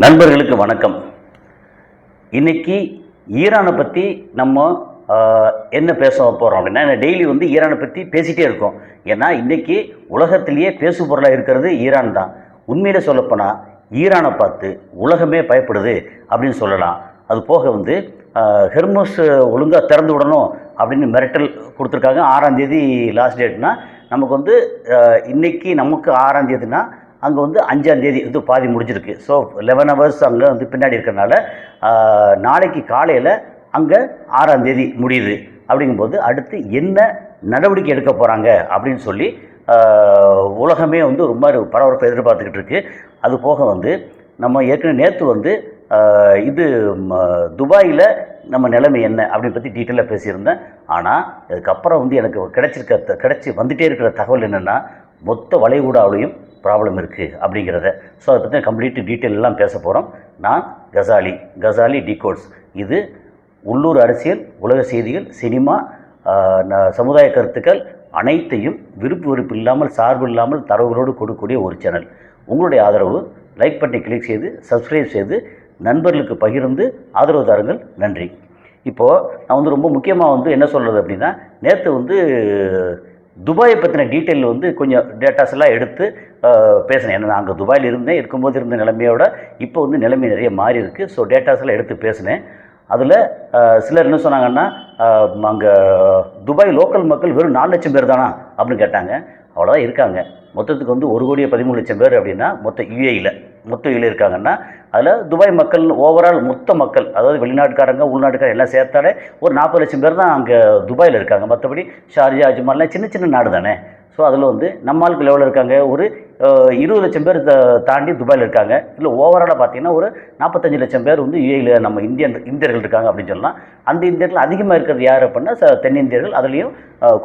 நண்பர்களுக்கு வணக்கம். இன்னைக்கு ஈரானை பற்றி நம்ம என்ன பேச போகிறோம் அப்படின்னா, டெய்லி ஈரானை பற்றி பேசிகிட்டே இருக்கோம். ஏன்னா இன்றைக்கி உலகத்திலேயே பேசு பொருளாக இருக்கிறது ஈரான் தான். உண்மையில் சொல்லப்போனால் ஈரானை பார்த்து உலகமே பயப்படுது அப்படின்னு சொல்லலாம். அது போக ஹெர்மோஸ் ஒழுங்காக திறந்து விடணும் அப்படின்னு மிரட்டல் கொடுத்துருக்காங்க. 6ஆம் தேதி லாஸ்ட் டேட்னா நமக்கு இன்றைக்கி நமக்கு 6ஆம் தேதினா அங்கே 5ஆம் தேதி பாதி முடிஞ்சிருக்கு. ஸோ 11 ஹவர்ஸ் அங்கே பின்னாடி இருக்கிறனால நாளைக்கு காலையில் அங்கே 6ஆம் தேதி முடியுது. அப்படிங்கும்போது அடுத்து என்ன நடவடிக்கை எடுக்க போகிறாங்க அப்படின்னு சொல்லி உலகமே ரொம்ப பரபரப்பை எதிர்பார்த்துக்கிட்டு இருக்கு. அது போக நம்ம ஏற்கனவே நேற்று இது துபாயில் நம்ம நிலைமை என்ன அப்படின்னு பற்றி டீட்டெயிலாக பேசியிருந்தேன். ஆனால் அதுக்கப்புறம் எனக்கு கிடச்சி வந்துகிட்டே இருக்கிற தகவல் என்னென்னா, மொத்த வளைகுடாவிலையும் ப்ராப்ளம் இருக்குது அப்படிங்கிறத. ஸோ அதை பற்றி கம்ப்ளீட் டீட்டெயில் எல்லாம் பேச போகிறோம். நான் கசாலி டிகோட்ஸ். இது உள்ளூர் அரசியல், உலக செய்திகள், சினிமா, சமுதாய கருத்துக்கள் அனைத்தையும் விருப்பு இல்லாமல், சார்பு இல்லாமல் தரவுகளோடு கொடுக்கக்கூடிய ஒரு சேனல். உங்களுடைய ஆதரவு லைக் பண்ணி கிளிக் செய்து சப்ஸ்கிரைப் செய்து நண்பர்களுக்கு பகிர்ந்து ஆதரவு தாருங்கள். நன்றி. இப்போது நான் ரொம்ப முக்கியமாக என்ன சொல்கிறது அப்படின்னா, நேற்று துபாயை பற்றின டீட்டெயில் கொஞ்சம் டேட்டாஸ் எல்லாம் எடுத்து பேசினேன். ஏன்னா நான் அங்கே துபாயில் இருக்கும்போது இருந்த நிலைமையோட இப்போ நிலைமை நிறைய மாறி இருக்குது. ஸோ டேட்டாஸ் எல்லாம் எடுத்து பேசினேன். அதில் சிலர் என்ன சொன்னாங்கன்னா, அங்கே துபாய் லோக்கல் மக்கள் வெறும் 4 லட்சம் பேர் தானா அப்படின்னு கேட்டாங்க. அவ்வளோதான் இருக்காங்க. மொத்தத்துக்கு 1,13,00,000 பேர் அப்படின்னா மொத்த யூஏயில் இருக்காங்கன்னா, அதில் துபாய் மக்கள் ஓவரால் மொத்த மக்கள், அதாவது வெளிநாட்டுக்காரங்க உள்நாட்டுக்காரங்க எல்லாம் சேர்த்தாலே ஒரு 40 லட்சம் பேர் தான் அங்கே துபாயில் இருக்காங்க. மற்றபடி ஷார்ஜா, அஜ்மான்லாம் சின்ன சின்ன நாடு தானே. ஸோ அதில் நம்ம ஆட்கள் எவ்வளோ இருக்காங்க, ஒரு 20 லட்சம் பேர் தாண்டி துபாயில் இருக்காங்க. இல்லை ஓவராலாக பார்த்தீங்கன்னா ஒரு 45 லட்சம் பேர் யூஏயில் நம்ம இந்தியர்கள் இருக்காங்க அப்படின்னு சொல்லலாம். அந்த இந்தியர்கள் அதிகமாக இருக்கிறது யார் அப்படின்னா தென்னிந்தியர்கள், அதுலேயும்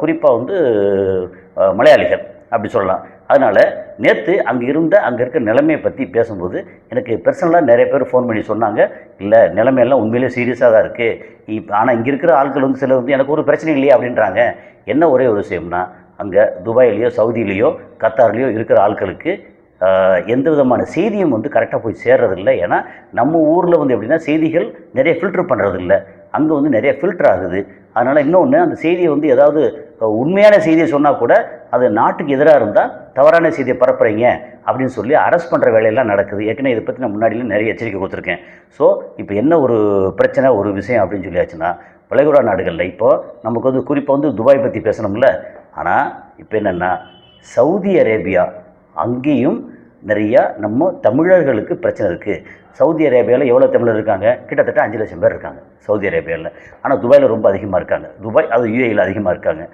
குறிப்பாக மலையாளிகள் அப்படி சொல்லலாம். அதனால் நேற்று அங்கே இருக்க நிலைமையை பற்றி பேசும்போது எனக்கு பர்சனலாக நிறைய பேர் ஃபோன் பண்ணி சொன்னாங்க, இல்லை நிலைமையெல்லாம் உண்மையிலே சீரியஸாக தான் இருக்குது. ஆனால் இங்கே இருக்கிற ஆட்கள் சிலர் எனக்கு ஒரு பிரச்சனை இல்லையே அப்படின்றாங்க. என்ன ஒரே ஒரு விஷயம்னா, அங்கே துபாயிலேயோ சவுதியிலேயோ கத்தார்லேயோ இருக்கிற ஆட்களுக்கு எந்த விதமான செய்தியும் கரெக்டாக போய் சேர்றதில்லை. ஏன்னா நம்ம ஊரில் எப்படின்னா செய்திகள் நிறைய ஃபில்டர் பண்ணுறதில்ல, அங்கே நிறைய ஃபில்டர் ஆகுது. அதனால் இன்னொன்று, அந்த செய்தியை ஏதாவது உண்மையான செய்தியை சொன்னால் கூட அது நாட்டுக்கு எதிராக இருந்தால் தவறான செய்தியை பரப்புறீங்க அப்படின்னு சொல்லி அரெஸ்ட் பண்ணுற வேலையெல்லாம் நடக்குது. ஏற்கனவே இதை பற்றி நான் முன்னாடியும் நிறைய எச்சரிக்கை கொடுத்துருக்கேன். ஸோ இப்போ என்ன ஒரு பிரச்சனை, ஒரு விஷயம் அப்படின்னு சொல்லியாச்சுன்னா, வளைகுடா நாடுகளில் இப்போது நமக்கு குறிப்பாக துபாய் பற்றி பேசணும்ல. ஆனால் இப்போ என்னென்னா, சவுதி அரேபியா அங்கேயும் நிறையா நம்ம தமிழர்களுக்கு பிரச்சனை இருக்குது. சவுதி அரேபியாவில் எவ்வளோ தமிழர் இருக்காங்க? கிட்டத்தட்ட 5 லட்சம் பேர் இருக்காங்க சவுதி அரேபியாவில். ஆனால் துபாயில் ரொம்ப அதிகமாக இருக்காங்க. துபாய் அது யூஏயில் அதிகமாக இருக்காங்க.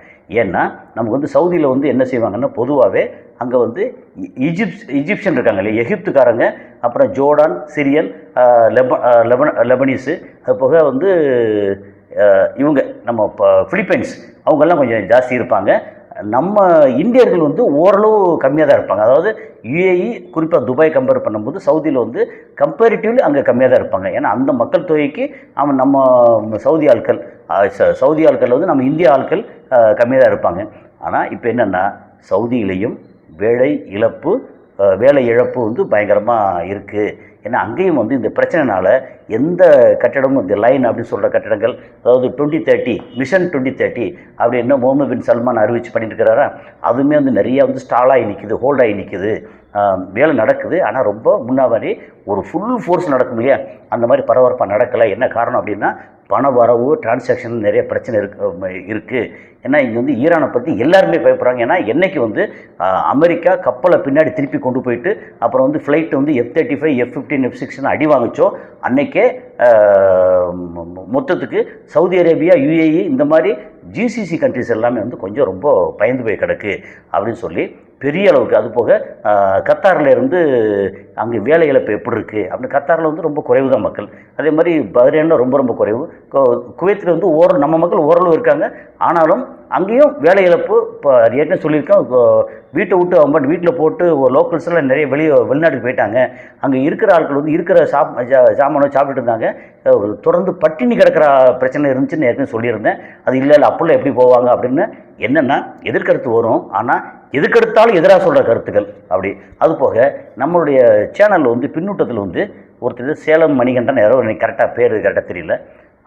ஏன்னா நமக்கு சவுதியில் என்ன செய்வாங்கன்னா, பொதுவாகவே அங்கே ஈஜிப்சியன் இருக்காங்க இல்லையா, எகிப்துக்காரங்க, அப்புறம் ஜோர்டான், சிரியன், லெபனீஸு, அது போக இவங்க நம்ம இப்போ பிலிப்பைன்ஸ், அவங்கெல்லாம் கொஞ்சம் ஜாஸ்தி இருப்பாங்க. நம்ம இந்தியர்கள் ஓரளவு கம்மியாக தான் இருப்பாங்க. அதாவது யுஏஇ குறிப்பாக துபாய் கம்பேர் பண்ணும்போது சவுதியில் கம்பேரிட்டிவ்லி அங்கே கம்மியாக தான் இருப்பாங்க. ஏன்னா அந்த மக்கள் தொகைக்கு நம்ம சவுதி ஆட்கள் நம்ம இந்திய ஆட்கள் கம்மியாக தான் இருப்பாங்க. ஆனால் இப்போ என்னென்னா, சவுதியிலையும் வேலை இழப்பு பயங்கரமாக இருக்குது. ஏன்னா அங்கேயும் இந்த பிரச்சனைனால எந்த கட்டடமும், இந்த லைன் அப்படின்னு சொல்கிற கட்டடங்கள், அதாவது 2030 மிஷன் 2030 அப்படின்னு முகமது பின் சல்மான் அறிவிச்சு பண்ணிட்டு இருக்கிறாரா, அதுவுமே நிறையா ஸ்டாலாகி நிற்கிது, ஹோல்டாகி நிற்கிது. வேலை நடக்குது, ஆனால் ரொம்ப முன்னாடி ஒரு ஃபுல் ஃபோர்ஸ் நடக்கும் இல்லையா, அந்த மாதிரி பரபரப்பாக நடக்கலை. என்ன காரணம் அப்படின்னா, பண வரவு, டிரான்சாக்ஷன் நிறைய பிரச்சனை இருக்குது. ஏன்னா இங்கே ஈரானை பற்றி எல்லாருமே பயப்படுறாங்க. ஏன்னா என்றைக்கு அமெரிக்கா கப்பலை பின்னாடி திருப்பி கொண்டு போயிட்டு அப்புறம் ஃப்ளைட்டு F-35, F-15, F-16 அடி வாங்கிச்சோ, அன்றைக்கே மொத்தத்துக்கு சவுதி அரேபியா, யுஏஇ இந்த மாதிரி ஜிசிசி கண்ட்ரிஸ் எல்லாமே கொஞ்சம் ரொம்ப பயந்து போய் கிடக்கு அப்படின்னு சொல்லி பெரிய அளவுக்கு. அது போக கத்தாரில் இருந்து அங்கே வேலை இழப்பு எப்படி இருக்குது அப்படின்னு, கத்தாரில் ரொம்ப குறைவு தான் மக்கள். அதே மாதிரி பஹ்ரைனில் ரொம்ப குறைவு. குவைத்தில் நம்ம மக்கள் ஓரளவு இருக்காங்க. ஆனாலும் அங்கேயும் வேலை இழப்பு. இப்போ ஏற்கனவே சொல்லியிருக்கோம், வீட்டை விட்டு அவங்க வீட்டில் போட்டு லோக்கல்ஸ் எல்லாம் நிறைய வெளிநாட்டுக்கு போயிட்டாங்க. அங்கே இருக்கிற ஆட்கள் இருக்கிற சாமானை சாப்பிட்டுட்டு இருந்தாங்க. தொடர்ந்து பட்டினி கிடக்கிற பிரச்சனை இருந்துச்சுன்னு ஏற்கனவே சொல்லியிருந்தேன். அது இல்லை அப்படிலாம் எப்படி போவாங்க அப்படின்னு என்னென்னா எதிர்கருத்து வரும். ஆனால் எதுக்கெடுத்தாலும் எதிராக சொல்கிற கருத்துக்கள் அப்படி. அதுபோக நம்மளுடைய சேனலில் வந்து பின்னூட்டத்தில் வந்து ஒருத்தர் சேலம் மணிகண்டன் யாரோ எனக்கு கரெக்டாக பேர் கரெக்டாக தெரியல,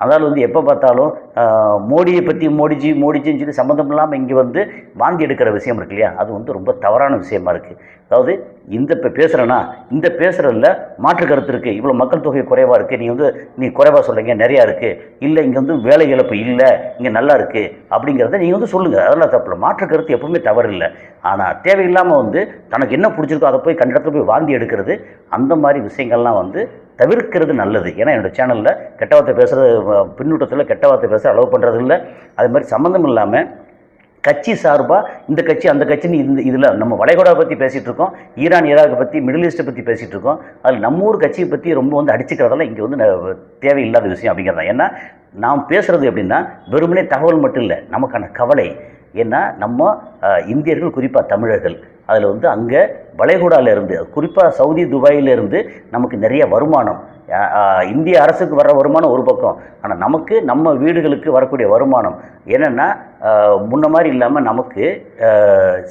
அதனால் வந்து எப்போ பார்த்தாலும் மோடியை பற்றி மோடிஜின்னு சொல்லி சம்மந்தம் இல்லாமல் இங்கே வந்து வாந்தி எடுக்கிற விஷயம் இருக்கு இல்லையா, அது வந்து ரொம்ப தவறான விஷயமா இருக்குது. அதாவது இப்போ பேசுகிறேன்னா இந்த பேசுகிறதில் மாற்று கருத்து இருக்குது, இவ்வளோ மக்கள் தொகை குறைவாக இருக்குது, நீ குறைவாக சொல்கிறீங்க, நிறையா இருக்குது, இல்லை இங்கே வந்து வேலை இழப்பு இல்லை, இங்கே நல்லா இருக்குது அப்படிங்கிறத நீங்கள் வந்து சொல்லுங்கள், அதெல்லாம் தப்பு. மாற்று கருத்து எப்பவுமே தவறு இல்லை. ஆனால் தேவையில்லாமல் வந்து தனக்கு என்ன பிடிச்சிருக்கோ அதை போய் கண்ட இடத்துல போய் வாந்தி எடுக்கிறது, அந்த மாதிரி விஷயங்கள்லாம் வந்து தவிர்க்கிறது நல்லது. ஏன்னா என்னோடய சேனலில் கெட்ட வார்த்தை பேசுகிறது, பின்னூட்டத்தில் கெட்ட வார்த்தை பேச அலோவ் பண்ணுறது இல்லை. அது மாதிரி சம்மந்தம் இல்லாமல் கட்சி சார்பாக இந்த கட்சி அந்த கட்சின்னு இதில் நம்ம வளைகுடா பற்றி பேசிகிட்டு இருக்கோம், ஈரான் ஈராக்கை பற்றி மிடில் ஈஸ்ட்டை பற்றி பேசிகிட்டு இருக்கோம். அதில் நம்ம ஊர் கட்சியை பற்றி ரொம்ப வந்து அடிச்சுக்கிறதெல்லாம் இங்கே வந்து தேவையில்லாத விஷயம் அப்படிங்கிறது. ஏன்னா நாம் பேசுகிறது எப்படின்னா வெறுமனே தகவல் மட்டும் இல்லை, நமக்கான கவலை. ஏன்னா நம்ம இந்தியர்கள், குறிப்பாக தமிழர்கள், அதில் வந்து அங்கே வளைகுடாவிலேருந்து, குறிப்பாக சவுதி துபாயிலேருந்து நமக்கு நிறைய வருமானம், இந்திய அரசுக்கு வர்ற வருமானம் ஒரு பக்கம், ஆனால் நமக்கு நம்ம வீடுகளுக்கு வரக்கூடிய வருமானம் என்னென்னா முன்ன மாதிரி இல்லாமல் நமக்கு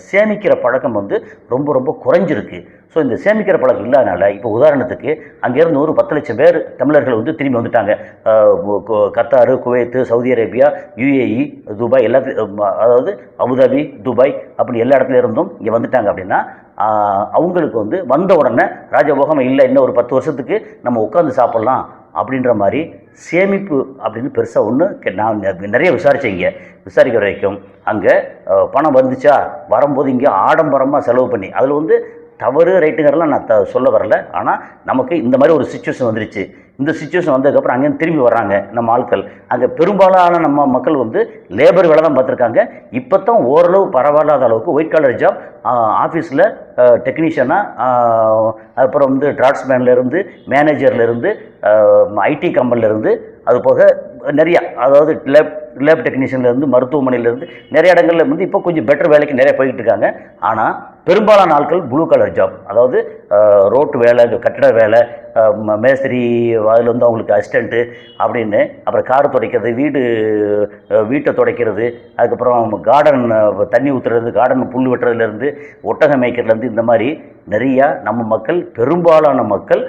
சேமிக்கிற பழக்கம் வந்து ரொம்ப ரொம்ப குறைஞ்சிருக்கு. ஸோ இந்த சேமிக்கிற பழக்கம் இல்லாதனால இப்போ உதாரணத்துக்கு அங்கேருந்து ஒரு 10 லட்சம் பேர் தமிழர்கள் வந்து திரும்பி வந்துட்டாங்க. Qatar, Kuwait, Saudi Arabia, UAE, Dubai, எல்லாத்துலையும், அதாவது அபுதாபி, துபாய் அப்படி எல்லா இடத்துல இருந்தும் இங்கே வந்துட்டாங்க. அப்படின்னா அவங்களுக்கு வந்து வந்த உடனே ராஜபோகம் இல்லை, இன்னும் ஒரு 10 வருஷத்துக்கு நம்ம உட்காந்து சாப்பிட்லாம் அப்படின்ற மாதிரி சேமிப்பு அப்படின்னு பெருசாக ஒன்று நான் நிறைய விசாரிக்கிற வரைக்கும் அங்கே பணம் வந்துச்சா, வரும்போது இங்கே ஆடம்பரமாக செலவு பண்ணி, அதில் வந்து தவறு ரைட்டுங்கிறலாம் நான் சொல்ல வரல. ஆனால் நமக்கு இந்த மாதிரி ஒரு சுச்சுவேஷன் வந்துருச்சு. இந்த சுச்சுவேஷன் வந்ததுக்கப்புறம் அங்கேருந்து திரும்பி வர்றாங்க நம்ம ஆட்கள். அங்கே பெரும்பாலான நம்ம மக்கள் வந்து லேபர் வேலை தான் பார்த்துருக்காங்க. இப்போ தான் ஓரளவு பரவாயில்லாத அளவுக்கு ஒயிட் காலர் ஜாப், ஆஃபீஸில் டெக்னீஷியனாக, அப்புறம் வந்து டிராஃப்ட்ஸ்மேன்லேருந்து, மேனேஜர்லேருந்து, IT கம்பெனிலேருந்து, அது போக நிறையா, அதாவது லேப் டெக்னீஷியன்லேருந்து, மருத்துவமனையிலேருந்து நிறைய இடங்களில் வந்து இப்போ கொஞ்சம் பெட்டர் வேலைக்கு நிறைய போய்கிட்டு இருக்காங்க. ஆனால் பெரும்பாலான ஆட்கள் ப்ளூ கலர் ஜாப், அதாவது ரோட்டு வேலை, கட்டிட வேலை, மேஸ்திரி, அதில் வந்து அவங்களுக்கு அசிஸ்டண்ட்டு அப்படின்னு, அப்புறம் கார் துடைக்கிறது, வீட்டை துடைக்கிறது, அதுக்கப்புறம் கார்டன் தண்ணி ஊற்றுறது, கார்டன் புல் வெட்டுறதுலேருந்து, ஒட்டகம் மேய்க்கிறதுலேருந்து, இந்த மாதிரி நிறையா நம்ம மக்கள், பெரும்பாலான மக்கள்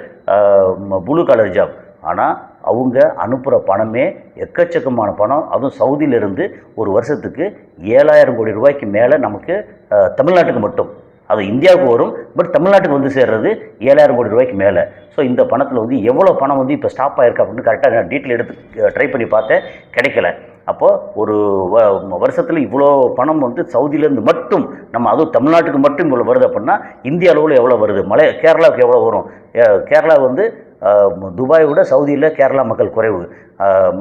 ப்ளூ கலர் ஜாப். ஆனால் அவங்க அனுப்புகிற பணமே எக்கச்சக்கமான பணம். அதுவும் சவுதியிலேருந்து ஒரு வருஷத்துக்கு 7,000 கோடி ரூபாய்க்கு மேலே நமக்கு தமிழ்நாட்டுக்கு மட்டும், அது இந்தியாவுக்கு வரும், பட் தமிழ்நாட்டுக்கு வந்து சேர்றது 7,000 கோடி ரூபாய்க்கு மேலே. ஸோ இந்த பணத்தில் வந்து எவ்வளோ பணம் வந்து இப்போ ஸ்டாப் ஆகிருக்கு அப்படின்னு கரெக்டாக நான் டீட்டெயில் எடுத்து ட்ரை பண்ணி பார்த்தேன், கிடைக்கல. அப்போது ஒரு வருஷத்தில் இவ்வளோ பணம் வந்து சவுதியிலேருந்து மட்டும், நம்ம அதுவும் தமிழ்நாட்டுக்கு மட்டும் இவ்வளோ வருது அப்படின்னா இந்திய அளவில் எவ்வளோ வருது, கேரளாவுக்கு எவ்வளோ வரும்? கேரளா வந்து துபாயை விட சவுதியில் கேரளா மக்கள் குறைவு,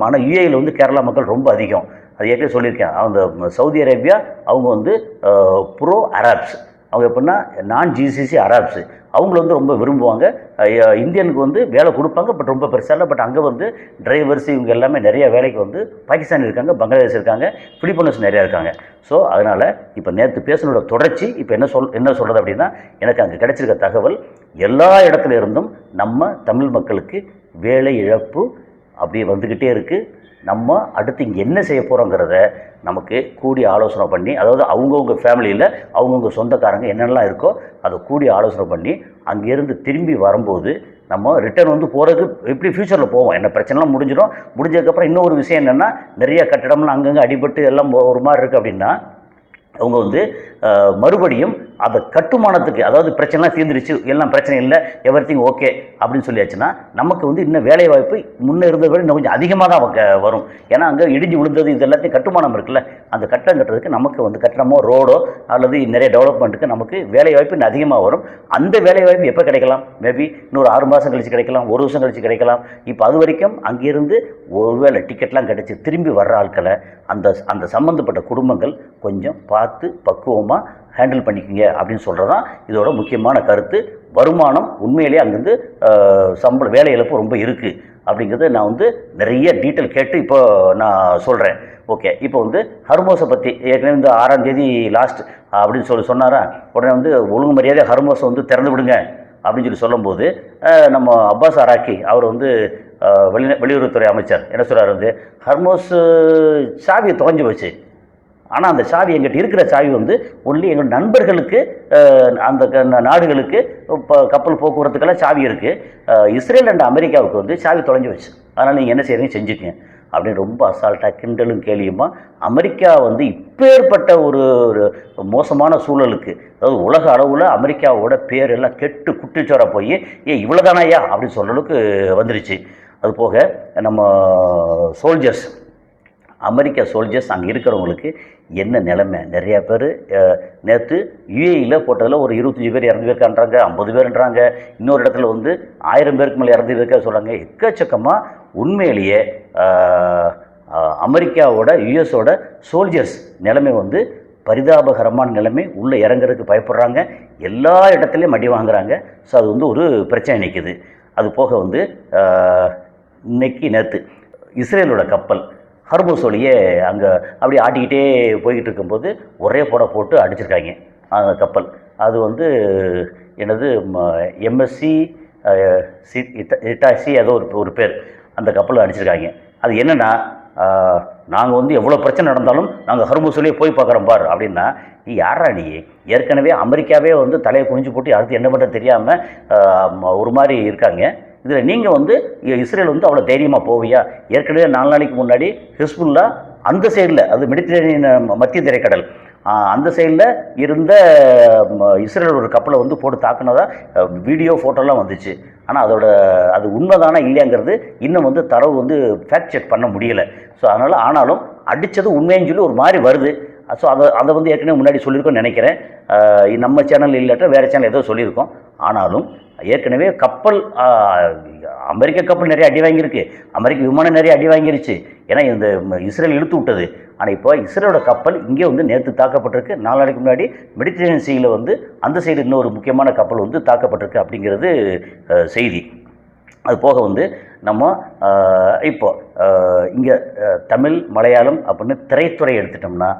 ஆனால் UAEயில் வந்து கேரளா மக்கள் ரொம்ப அதிகம். அது ஏற்கனவே சொல்லியிருக்கேன். அந்த சவுதி அரேபியா அவங்க வந்து ப்ரோ அராப்ஸ், அவங்க எப்படின்னா GCC அராப்ஸு, அவங்கள வந்து ரொம்ப விரும்புவாங்க. இந்தியனுக்கு வந்து வேலை கொடுப்பாங்க, பட் ரொம்ப பெருசாக இல்லை. பட் அங்கே வந்து டிரைவர்ஸ் இவங்க எல்லாமே நிறைய வேலைக்கு வந்து பாகிஸ்தான் இருக்காங்க, பங்களாதேஷ் இருக்காங்க, பிலிப்பைன்ஸ் நிறையா இருக்காங்க. ஸோ அதனால் இப்போ நேற்று பேசினோட தொடர்ச்சி இப்போ என்ன சொல்கிறது அப்படின்னா, எனக்கு அங்கே கிடைச்சிருக்க தகவல், எல்லா இடத்துல இருந்தும் நம்ம தமிழ் மக்களுக்கு வேலை இழப்பு அப்படியே வந்துக்கிட்டே இருக்குது. நம்ம அடுத்து இங்கே என்ன செய்ய போகிறோங்கிறத நமக்கு கூடி ஆலோசனை பண்ணி, அதாவது அவங்கவுங்க ஃபேமிலியில் அவங்கவுங்க சொந்தக்காரங்க என்னென்னலாம் இருக்கோ அதை கூடி ஆலோசனை பண்ணி அங்கேருந்து திரும்பி வரும்போது நம்ம ரிட்டர்ன் வந்து போகிறதுக்கு எப்படி ஃப்யூச்சரில் போவோம், என்ன பிரச்சனைலாம் முடிஞ்சதுக்கப்புறம் இன்னொரு விஷயம் என்னென்னா, நிறைய கட்டிடம்லாம் அங்கங்கே அடிபட்டு எல்லாம் ஒரு மாதிரி இருக்குது அப்படின்னா அவங்க வந்து மறுபடியும் அந்த கட்டுமானத்துக்கு, அதாவது பிரச்சனைலாம் தீர்ந்துருச்சு, எல்லாம் பிரச்சனை இல்லை, எவ்ரிதிங் ஓகே அப்படின்னு சொல்லியாச்சுன்னா நமக்கு வந்து இன்னும் வேலை வாய்ப்பு முன்னே இருந்ததை விட இன்னும் கொஞ்சம் அதிகமாக தான் வரும். ஏன்னா அங்கே இடிஞ்சு விழுந்தது இது எல்லாத்தையும் கட்டுமானம் இருக்குல்ல, அந்த கட்டடம் கட்டுறதுக்கு நமக்கு வந்து கட்டடமோ ரோடோ அல்லது நிறைய டெவலப்மெண்ட்டுக்கு நமக்கு வேலை வாய்ப்பு இன்னும் அதிகமாக வரும். அந்த வேலை வாய்ப்பு எப்போ கிடைக்கலாம்? மேபி இன்னொரு 6 மாதம் கழிச்சு கிடைக்கலாம், 1 வருஷம் கழிச்சு கிடைக்கலாம். இப்போ அது வரைக்கும் அங்கேருந்து ஒருவேளை டிக்கெட்லாம் கிடச்சி திரும்பி வர்ற ஆட்களை அந்த சம்மந்தப்பட்ட குடும்பங்கள் கொஞ்சம் பார்த்து பக்குவமாக ஹேண்டில் பண்ணிக்கோங்க அப்படின்னு சொல்கிறது தான் இதோட முக்கியமான கருத்து. வருமானம் உண்மையிலேயே அங்கேருந்து வேலை இழப்பு ரொம்ப இருக்குது அப்படிங்கிறது நான் வந்து நிறைய டீட்டெயில் கேட்டு இப்போ நான் சொல்கிறேன். ஓகே, இப்போ வந்து ஹர்மோஸை பற்றி ஏற்கனவே இந்த 6ஆம் தேதி லாஸ்ட் அப்படின்னு சொன்னாரா, உடனே வந்து ஒழுங்கு மரியாதை ஹர்மோஸை வந்து திறந்து விடுங்க அப்படின்னு சொல்லும்போது நம்ம அப்பாஸ் அராக்கி அவர் வந்து வெளியுறவுத்துறை அமைச்சர் என்ன சொல்கிறார், வந்து ஹர்மோஸ் சாவியை தொலைஞ்சு போச்சு, ஆனால் அந்த சாவி எங்கிட்ட இருக்கிற சாவி வந்து ஒன்லி எங்கள் நண்பர்களுக்கு அந்த நாடுகளுக்கு இப்போ கப்பல் போக்குவரத்துக்கெல்லாம் சாவி இருக்குது. இஸ்ரேல் அண்ட் அமெரிக்காவுக்கு வந்து சாவி தொலைஞ்சு வச்சு. அதனால் நீங்கள் என்ன செய்கிறீங்க செஞ்சுக்கங்க அப்படின்னு ரொம்ப அசால்ட்டாக கிண்டலும் கேலியுமா அமெரிக்கா வந்து இப்பேற்பட்ட ஒரு மோசமான சூழலுக்கு, அதாவது உலக அளவில் அமெரிக்காவோட பேர் எல்லாம் கெட்டு குட்டிச்சோர போய் இவ்வளோதானாயா அப்படின்னு சொல்கிற அளவுக்கு வந்துருச்சு. அது போக நம்ம சோல்ஜர்ஸ், அமெரிக்கா சோல்ஜர்ஸ் அங்கே இருக்கிறவங்களுக்கு என்ன நிலைமை, நிறையா பேர் நேற்று யுஏஇயில் போட்டதில் ஒரு 25 பேர் இறந்து பேருக்கான்றாங்க, 50 பேருன்றாங்க, இன்னொரு இடத்துல வந்து 1000 பேருக்கு மேலே இறந்து பேருக்கா சொல்கிறாங்க. எக்கச்சக்கமாக உண்மையிலேயே அமெரிக்காவோட யுஎஸோட சோல்ஜர்ஸ் நிலைமை வந்து பரிதாபகரமான நிலைமை. உள்ளே இறங்குறதுக்கு பயப்படுறாங்க, எல்லா இடத்துலையும் அடி வாங்குறாங்க. ஸோ அது வந்து ஒரு பிரச்சனை நிற்குது. அது போக வந்து நேற்று இஸ்ரேலோட கப்பல் ஹர்மூஸ் வழியே அங்கே அப்படி ஆட்டிக்கிட்டே போய்கிட்டு இருக்கும்போது ஒரே போட்டு அடிச்சிருக்காங்க அந்த கப்பல். அது வந்து என்னது எம்எஸ்சி இட்டாசி ஏதோ ஒரு பேர், அந்த கப்பலை அடிச்சிருக்காங்க. அது என்னென்னா, நாங்கள் வந்து எவ்வளோ பிரச்சனை நடந்தாலும் நாங்கள் ஹர்மூஸ் வழியே போய் பார்க்குறோம் பார் அப்படின்னா, நீ யாரா நீ? ஏற்கனவே அமெரிக்காவே வந்து தலையை குனிஞ்சு போட்டு அடுத்து என்ன பண்ணுறது தெரியாமல் ஒரு மாதிரி இருக்காங்க. இதில் நீங்கள் வந்து இஸ்ரேல் வந்து அவ்வளோ தைரியமாக போவியா? ஏற்கனவே 4 நாளைக்கு முன்னாடி ஹிஸ்புல்லா அந்த சைடில், அது மெடிட்டரேனியன் மத்திய திரைக்கடல் அந்த சைடில் இருந்த இஸ்ரேல் ஒரு கப்பலை வந்து போட்டு தாக்குனதா வீடியோ ஃபோட்டோலாம் வந்துச்சு. ஆனால் அது உண்மைதானா இல்லையாங்கிறது இன்னும் வந்து தரவு வந்து ஃபேக்ட் செக் பண்ண முடியலை. ஸோ அதனால் ஆனாலும் அடித்தது உண்மைன்னு சொல்லி ஒரு மாதிரி வருது. ஸோ அதை வந்து ஏற்கனவே முன்னாடி சொல்லியிருக்கோன்னு நினைக்கிறேன். நம்ம சேனல் இல்லாட்ட வேறு சேனல் ஏதோ சொல்லியிருக்கோம். ஆனாலும் ஏற்கனவே கப்பல் அமெரிக்க கப்பல் நிறைய அடி வாங்கியிருக்கு, அமெரிக்க விமானம் நிறைய அடி வாங்கிருச்சு. ஏன்னா இந்த இஸ்ரேல் இழுத்து விட்டது. ஆனால் இப்போ இஸ்ரேலோட கப்பல் இங்கே வந்து நேற்று தாக்கப்பட்டிருக்கு. 4 நாளைக்கு முன்னாடி மெடிட்டரேனியன் சீயில் வந்து அந்த சைடு இன்னொரு முக்கியமான கப்பல் வந்து தாக்கப்பட்டிருக்கு அப்படிங்கிறது செய்தி. அது போக வந்து நம்ம இப்போ இங்கே தமிழ் மலையாளம் அப்படின்னு திரைத்துறை எடுத்துட்டோம்னா,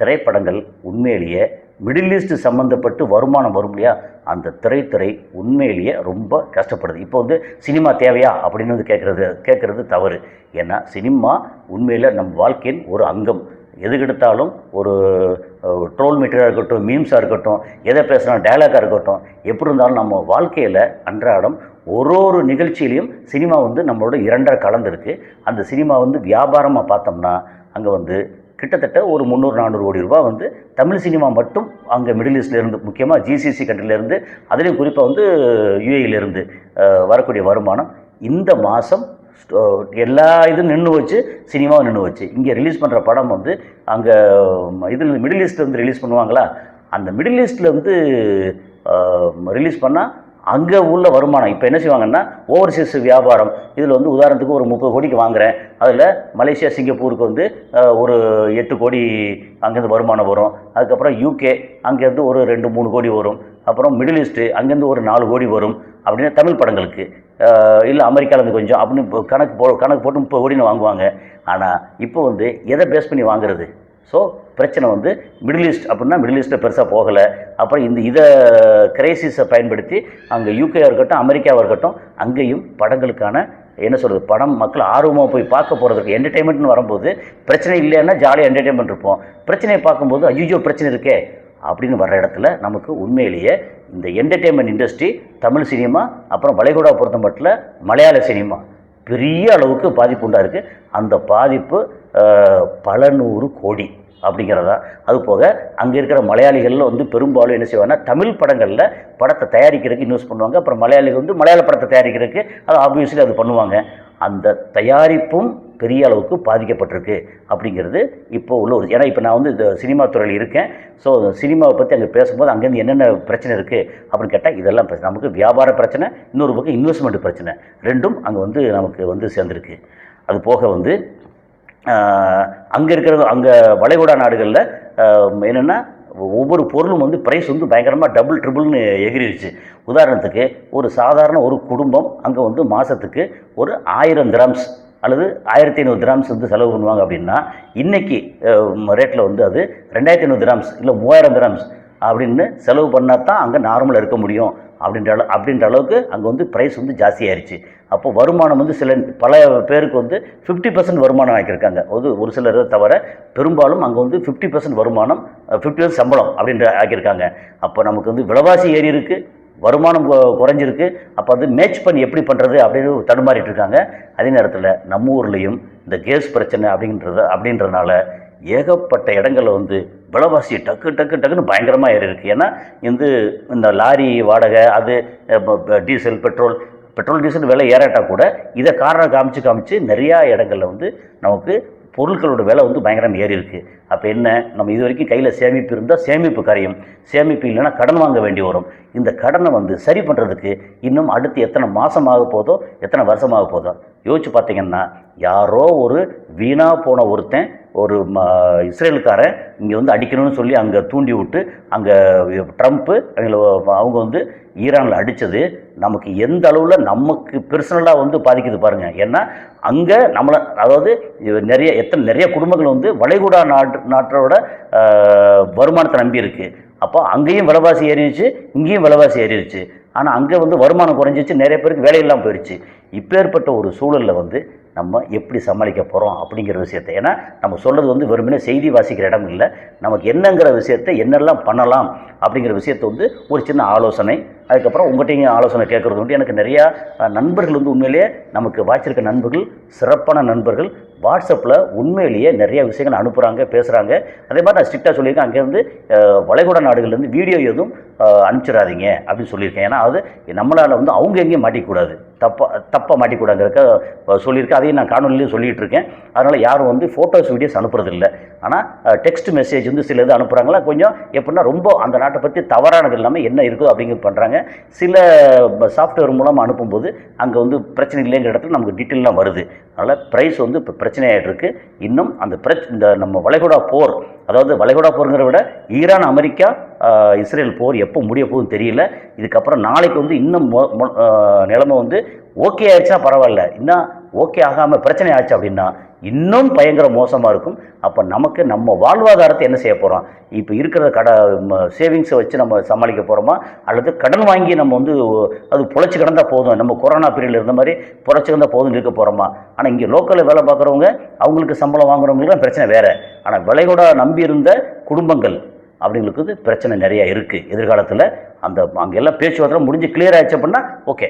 திரைப்படங்கள் உண்மையிலேயே மிடில் ஈஸ்ட் சம்மந்தப்பட்டு வருமானம் வரும் இல்லையா, அந்த திரைத்துறை உண்மையிலேயே ரொம்ப கஷ்டப்படுது. இப்போ வந்து சினிமா தேவையா அப்படின்னு வந்து கேட்குறது தவறு. ஏன்னா சினிமா உண்மையில் நம் வாழ்க்கையின் ஒரு அங்கம். எதுக்கெடுத்தாலும் ஒரு ட்ரோல் மெட்டீரியலாக இருக்கட்டும், மீம்ஸாக இருக்கட்டும், எதை பேசுகிறோம் டயலாக்காக இருக்கட்டும், எப்படி இருந்தாலும் நம்ம வாழ்க்கையில் அன்றாடம் ஒரு நிகழ்ச்சியிலையும் சினிமா வந்து நம்மளோட 2 கலந்துருக்கு. அந்த சினிமா வந்து வியாபாரமாக பார்த்தோம்னா அங்கே வந்து கிட்டத்தட்ட ஒரு 300-400 கோடி ரூபா வந்து தமிழ் சினிமா மட்டும் அங்கே மிடில் ஈஸ்ட்லேருந்து, முக்கியமாக ஜிசிசி கண்ட்ரிலேருந்து, அதுலேயும் குறிப்பாக வந்து யுஏஇலேருந்து வரக்கூடிய வருமானம் இந்த மாதம் எல்லா இதுவும் நின்று வச்சு, சினிமாவும் நின்று வச்சு. இங்கே ரிலீஸ் பண்ணுற படம் வந்து அங்கே இதில் மிடில் ஈஸ்ட்டில் வந்து ரிலீஸ் பண்ணுவாங்களா, அந்த மிடில் ஈஸ்ட்டில் வந்து ரிலீஸ் பண்ணால் அங்கே உள்ள வருமானம் இப்போ என்ன செய்வாங்கன்னா, ஓவர்சீஸ் வியாபாரம். இதில் வந்து உதாரணத்துக்கு ஒரு 30 கோடிக்கு வாங்குகிறேன், அதில் மலேசியா சிங்கப்பூருக்கு வந்து ஒரு 8 கோடி அங்கேருந்து வருமானம் வரும். அதுக்கப்புறம் யூகே அங்கேருந்து ஒரு 2-3 கோடி வரும். அப்புறம் மிடில் ஈஸ்ட்டு அங்கேருந்து ஒரு 4 கோடி வரும் அப்படின்னு தமிழ் படங்களுக்கு. இல்லை அமெரிக்காவிலேருந்து கொஞ்சம் அப்படின்னு கணக்கு போட்டு 30 கோடின்னு வாங்குவாங்க. ஆனால் இப்போ வந்து எதை பேஸ் பண்ணி வாங்குறது? ஸோ பிரச்சனை வந்து மிடில் ஈஸ்ட் அப்படின்னா மிடில் ஈஸ்ட்டில் பெருசாக போகலை. அப்புறம் இதை கிரைசிஸை பயன்படுத்தி அங்கே யூகேயாக இருக்கட்டும், அமெரிக்காவாக இருக்கட்டும், அங்கேயும் படங்களுக்கான என்ன சொல்கிறது, படம் மக்கள் ஆர்வமாக போய் பார்க்க போகிறதுக்கு என்டர்டெயின்மெண்ட்னு வரும்போது பிரச்சனை இல்லைன்னா ஜாலியாக என்டர்டெயின்மெண்ட் இருப்போம். பிரச்சனையை பார்க்கும்போது ஐயோ பிரச்சனை இருக்கே அப்படின்னு வர்ற இடத்துல நமக்கு உண்மையிலேயே இந்த என்டர்டெயின்மெண்ட் இண்டஸ்ட்ரி, தமிழ் சினிமா, அப்புறம் வளைகுடா பொறுத்த மட்டும் மலையாள சினிமா பெரிய அளவுக்கு பாதிப்பு உண்டாயிருக்கு. அந்த பாதிப்பு பல 100 கோடி அப்படிங்கிறதா. அது போக அங்கே இருக்கிற மலையாளிகளில் வந்து பெரும்பாலும் என்ன செய்வாங்கன்னா, தமிழ் படங்களில் படத்தை தயாரிக்கிறதுக்கு இன்வெஸ்ட் பண்ணுவாங்க. அப்புறம் மலையாளிகள் வந்து மலையாள படத்தை தயாரிக்கிறதுக்கு அது ஆப்வியஸ்லி அது பண்ணுவாங்க. அந்த தயாரிப்பும் பெரிய அளவுக்கு பாதிக்கப்பட்டிருக்கு அப்படிங்கிறது இப்போ உள்ள ஒரு. ஏன்னா இப்போ நான் வந்து இந்த சினிமா துறையில் இருக்கேன். ஸோ சினிமாவை பற்றி அங்கே பேசும்போது அங்கேருந்து என்னென்ன பிரச்சனை இருக்குது அப்படின்னு கேட்டால் இதெல்லாம் பிரச்சனை. நமக்கு வியாபார பிரச்சனை, இன்னொரு பக்கம் இன்வெஸ்ட்மெண்ட் பிரச்சனை, ரெண்டும் அங்கே வந்து நமக்கு வந்து சேர்ந்துருக்கு. அது போக வந்து அங்கே இருக்கிறது, அங்கே வளைகுடா நாடுகளில் என்னென்னா ஒவ்வொரு பொருளும் வந்து ப்ரைஸ் வந்து பயங்கரமாக டபுள் ட்ரிபிள்னு எகிரிடுச்சு. உதாரணத்துக்கு ஒரு சாதாரண ஒரு குடும்பம் அங்கே வந்து மாதத்துக்கு ஒரு 1000 திராம்ஸ் அல்லது 1500 திராம்ஸ் வந்து செலவு பண்ணுவாங்க அப்படின்னா, இன்றைக்கி ரேட்டில் வந்து அது 2500 திராம்ஸ் இல்லை 3000 திராம்ஸ் அப்படின்னு செலவு பண்ணால் தான் அங்கே நார்மலாக இருக்க முடியும் அப்படின்ற அளவுக்கு அங்கே வந்து ப்ரைஸ் வந்து ஜாஸ்தியாயிருச்சு. அப்போ வருமானம் வந்து பல பேருக்கு வந்து 50% வருமானம் ஆக்கியிருக்காங்க. ஒரு சிலர் தவிர பெரும்பாலும் அங்கே வந்து 50% வருமானம், 50% சம்பளம் அப்படின்ற ஆக்கியிருக்காங்க. அப்போ நமக்கு வந்து விலைவாசி ஏறி இருக்குது, வருமானம் குறைஞ்சிருக்கு. அப்போ அது மேட்ச் பண்ணி எப்படி பண்ணுறது அப்படின்னு தடுமாறிட்டு இருக்காங்க. அதே நேரத்தில் நம்ம ஊர்லேயும் இந்த கேஸ் பிரச்சனை அப்படின்றதுனால ஏகப்பட்ட இடங்களில் வந்து விலைவாசி டக்குன்னு பயங்கரமாக ஏறி இருக்குது. ஏன்னா இந்த லாரி வாடகை, அது டீசல், பெட்ரோல் டீசல் விலை ஏறாட்டால் கூட இதை காரணம் காமிச்சு நிறையா இடங்களில் வந்து நமக்கு பொருட்களோட விலை வந்து பயங்கரம் ஏறி இருக்குது. அப்போ என்ன, நம்ம இது வரைக்கும் கையில் சேமிப்பு இருந்தால் சேமிப்பு கரையும், சேமிப்பு இல்லைன்னா கடன் வாங்க வேண்டி வரும். இந்த கடனை வந்து சரி பண்ணுறதுக்கு இன்னும் அடுத்து எத்தனை மாதமாக போதோ, எத்தனை வருஷமாக போதோ யோசிச்சு பார்த்தீங்கன்னா, யாரோ ஒரு வீணாக போன ஒரு இஸ்ரேலுக்காரன் இங்கே வந்து அடிக்கணும்னு சொல்லி அங்கே தூண்டி விட்டு, அங்கே ட்ரம்ப்பு அவங்க வந்து ஈரானில் அடித்தது நமக்கு எந்த அளவில் நமக்கு பர்சனலாக வந்து பாதிக்குது பாருங்கள். ஏன்னா அங்கே அதாவது நிறைய குடும்பங்கள் வந்து வளைகுடா நாட்டோட வருமானத்தை நம்பி இருக்குது. அப்போ அங்கேயும் விலைவாசி ஏறிடுச்சு, இங்கேயும் விலைவாசி ஏறிடுச்சு. ஆனால் அங்கே வந்து வருமானம் குறைஞ்சிச்சு, நிறைய பேருக்கு வேலையெல்லாம் போயிடுச்சு. இப்பேற்பட்ட ஒரு சூழலில் வந்து நம்ம எப்படி சமாளிக்க போகிறோம் அப்படிங்கிற விஷயத்தை, ஏன்னா நம்ம சொல்கிறது வந்து வெறுமனே செய்தி வாசிக்கிற இடம் இல்லை, நமக்கு என்னங்கிற விஷயத்தை என்னெல்லாம் பண்ணலாம் அப்படிங்கிற விஷயத்தை வந்து ஒரு சின்ன ஆலோசனை, அதுக்கப்புறம் உங்கள்கிட்ட ஆலோசனை கேட்குறது வந்து எனக்கு நிறையா நண்பர்கள் வந்து உண்மையிலேயே நமக்கு வாய்ச்சிருக்க நண்பர்கள், சிறப்பான நண்பர்கள் வாட்ஸ்அப்பில் உண்மையிலேயே நிறைய விஷயங்கள் அனுப்புகிறாங்க, பேசுகிறாங்க. அதே மாதிரி நான் ஸ்ட்ரிக்டாக சொல்லியிருக்கேன், அங்கேருந்து வளைகுடா நாடுகள்லேருந்து வீடியோ எதுவும் அனுப்பிச்சிடாதீங்க அப்படின்னு சொல்லியிருக்கேன். ஏன்னா அது நம்மளால் வந்து அவங்க எங்கேயும் மாட்டிக்கூடாது, தப்பாக மாட்டிக்கூடாதுங்கிறக்க சொல்லியிருக்கேன். அதையும் நான் காணொலியிலையும் சொல்லிகிட்டு இருக்கேன். அதனால் யாரும் வந்து ஃபோட்டோஸ், வீடியோஸ் அனுப்புறதில்லை. ஆனால் டெக்ஸ்ட் மெசேஜ் வந்து சில இது அனுப்புகிறாங்களா, கொஞ்சம் எப்படின்னா ரொம்ப அந்த நாட்டை பற்றி தவறானது இல்லாமல் என்ன இருக்குதோ அப்படிங்கிறது பண்ணுறாங்க. சில சாஃப்ட்வேர் மூலமாக அனுப்பும்போது அங்கே வந்து பிரச்சனை இல்லைங்கிற இடத்துல நமக்கு டீட்டெயிலாம் வருது. அதனால் ப்ரைஸ் வந்து இப்போ பிரச்சனையாகிட்டு இருக்குது. இன்னும் இந்த நம்ம வளைகுடா போர், அதாவது வளைகுடா போருங்கிற விட ஈரான், அமெரிக்கா, இஸ்ரேல் போர் எப்போ முடிய போகுதுன்னு தெரியல. இதுக்கப்புறம் நாளைக்கு வந்து இன்னும் நிலைமை வந்து ஓகே ஆயிடுச்சுன்னா பரவாயில்ல, இன்னும் ஓகே ஆகாமல் பிரச்சனை ஆச்சு அப்படின்னா இன்னும் பயங்கர மோசமாக இருக்கும். அப்போ நமக்கு நம்ம வாழ்வாதாரத்தை என்ன செய்ய போகிறோம், இப்போ இருக்கிற சேவிங்ஸை வச்சு நம்ம சமாளிக்க போகிறோமா, அல்லது கடன் வாங்கி நம்ம வந்து அது பொழைச்சி கிடந்தால் போதும், நம்ம கொரோனா பீரியடில் இருந்த மாதிரி பொழைச்சி கிடந்தால் போதும் இருக்க போகிறோமா. ஆனால் இங்கே லோக்கலில் வேலை பார்க்குறவங்க, அவங்களுக்கு சம்பளம் வாங்குறவங்களுக்கு பிரச்சனை வேறு. ஆனால் விலையோட நம்பி இருந்த குடும்பங்கள் அப்படிங்களுக்கு பிரச்சனை நிறையா இருக்குது எதிர்காலத்தில். அங்கெல்லாம் பேச்சுவார்த்தை முடிஞ்சு கிளியர் ஆகிடுச்சு அப்படின்னா ஓகே,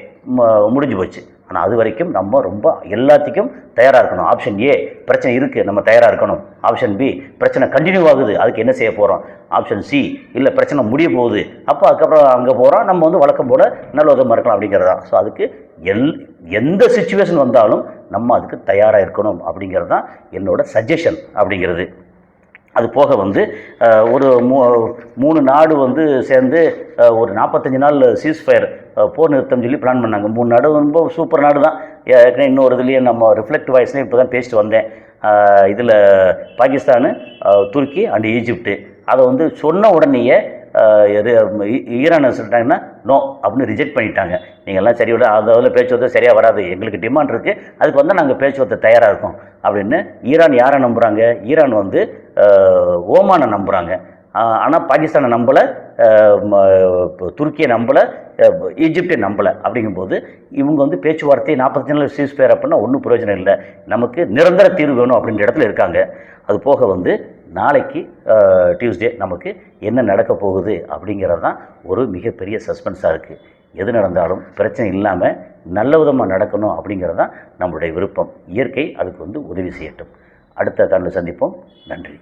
முடிஞ்சு போச்சு. ஆனால் அது வரைக்கும் நம்ம ரொம்ப எல்லாத்துக்கும் தயாராக இருக்கணும். ஆப்ஷன் ஏ, பிரச்சனை இருக்குது, நம்ம தயாராக இருக்கணும். ஆப்ஷன் பி, பிரச்சனை கண்டினியூ ஆகுது, அதுக்கு என்ன செய்ய போகிறோம். ஆப்ஷன் சி, இல்லை பிரச்சனை முடிய போகுது, அப்போ அதுக்கப்புறம் அங்கே போகிறோம், நம்ம வந்து வழக்கம் போல் நல்ல விதமாக இருக்கலாம் அப்படிங்கிறது தான். ஸோ அதுக்கு எந்த சுச்சுவேஷன் வந்தாலும் நம்ம அதுக்கு தயாராக இருக்கணும் அப்படிங்கிறது தான் என்னோட சஜஷன் அப்படிங்கிறது. அது போக வந்து ஒரு 3 நாடு வந்து சேர்ந்து ஒரு 45 நாள் சீஸ்ஃபயர், போர் நிறுத்தம் சொல்லி பிளான் பண்ணாங்க. 3 நாடு ரொம்ப சூப்பர் நாடு தான். இன்னொரு இதுலேயே நம்ம ரிஃப்ளெக்ட் வாய்ஸ்லேயே இப்போ தான் பேசிட்டு வந்தேன். இதில் பாகிஸ்தானு, துருக்கி அண்ட் ஈஜிப்டு. அதை வந்து சொன்ன உடனேயே ஈரான் சொல்லிட்டாங்கன்னா நோ அப்படின்னு ரிஜெக்ட் பண்ணிட்டாங்க. நீங்கள்லாம் சரி விட, அதில் பேச்சுவார்த்தை சரியாக வராது, எங்களுக்கு டிமாண்ட் இருக்குது, அதுக்கு வந்து நாங்கள் பேச்சுவார்த்தை தயாராக இருக்கோம் அப்படின்னு. ஈரான் யாரை நம்புகிறாங்க, ஈரான் வந்து ஓமானை நம்புகிறாங்க. ஆனால் பாகிஸ்தானை நம்பலை, துருக்கியை நம்பலை, ஈஜிப்டை நம்பலை. அப்படிங்கும்போது இவங்க வந்து பேச்சுவார்த்தை 45 நாள் சீஸ்ஃபயர் அப்படின்னா ஒன்றும் பிரயோஜனம் இல்லை, நமக்கு நிரந்தர தீர்வு வேணும் அப்படின்ற இடத்துல இருக்காங்க. அது போக வந்து நாளைக்கு டியூஸ்டே நமக்கு என்ன நடக்க போகுது அப்படிங்கிறது தான் ஒரு மிகப்பெரிய சஸ்பென்ஸாக இருக்குது. எது நடந்தாலும் பிரச்சனை இல்லாமல் நல்ல விதமாக நடக்கணும் அப்படிங்கிறது தான் நம்மளுடைய விருப்பம். இயற்கை அதுக்கு வந்து உதவி செய்யட்டும். அடுத்த காலையில் சந்திப்போம். நன்றி.